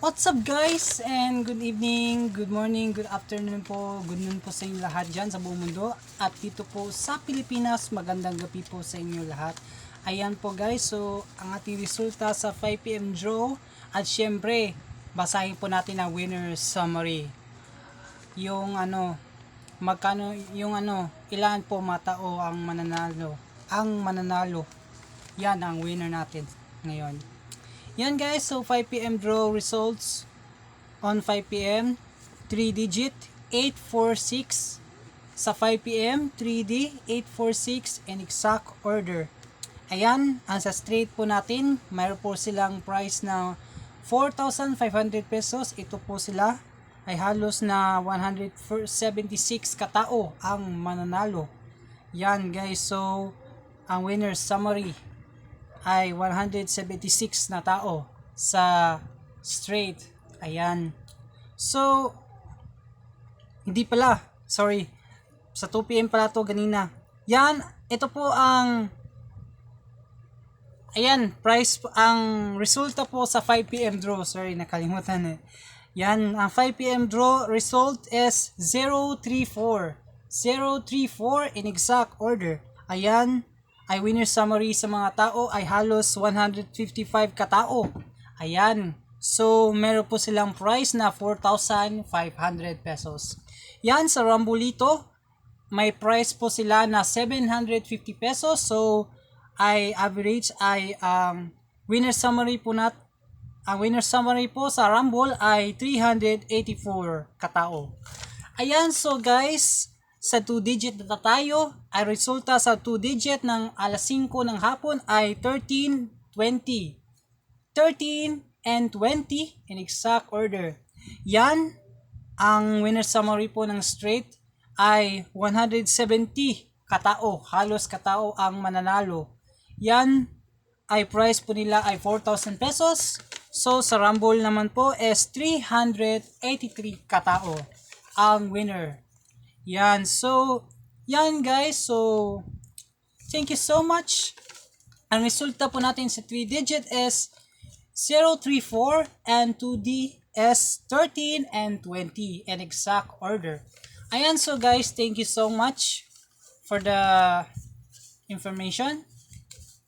What's up guys, and good evening, good morning, good afternoon po, good noon po sa inyo lahat dyan sa buong mundo. At dito po sa Pilipinas, magandang gabi po sa inyo lahat. Ayan po guys, so ang ating resulta sa 5pm draw. At syempre, basahin po natin ang winner summary. Yung ilan po matao ang mananalo. Yan ang winner natin ngayon. Yan guys, so 5pm draw results on 5pm, 3 digit, 846. Sa 5pm, 3D, 846 and exact order. Ayan, ang sa straight po natin, mayroon po silang price na 4,500 pesos. Ito po sila ay halos na 176 katao ang mananalo. Yan guys, so ang winner's summary ay 176 na tao sa straight. Ayan. So, hindi pala. Sorry. Sa 2pm pala to ganina. Yan. Ito po ang ayan, price, ang resulta po sa 5pm draw. Sorry, nakalimutan eh. Yan, ang 5pm draw result is 034. 034 in exact order. Ayan. Ay winner summary sa mga tao ay halos 155 katao. Ayan. So, meron po silang price na 4,500 pesos. Yan, sa Rambolito, may price po sila na 750 pesos. So, ay average ay winner summary po ang winner summary po sa Rumble ay 384 katao. Ayan, so guys, sa 2 digit na tayo, ay resulta sa 2 digit ng alas 5 ng hapon ay 13, 20. 13 and 20 in exact order. Yan, ang winner summary po ng straight ay 170 katao. Halos katao ang mananalo. Yan, ay price po nila ay 4,000 pesos. So, sa Rumble naman po is 383 katao ang winner. Yan, so, yan guys, so, thank you so much. Ang resulta po natin sa 3 digit is 034 and 2D is 13 and 20 in exact order. Ayan, so guys, thank you so much for the information.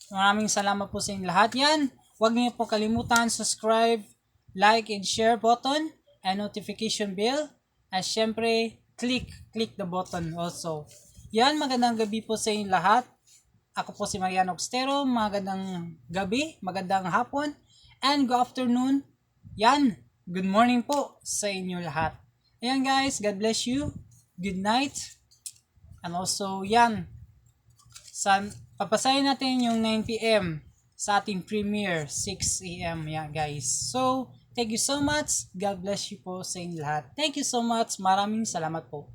Maraming salamat po sa inyong lahat. Yan, huwag niyo po kalimutan subscribe, like, and share button, and notification bell. At syempre, click the button also. Yan, magandang gabi po sa inyong lahat. Ako po si Mariano Oxtero. Magandang gabi, magandang hapon, and good afternoon. Yan, good morning po sa inyo lahat. Ayan guys, God bless you. Good night. And also, yan, papasahin natin yung 9pm sa ating premiere 6am. Yan guys. So, thank you so much. God bless you po sa inyo lahat. Thank you so much. Maraming salamat po.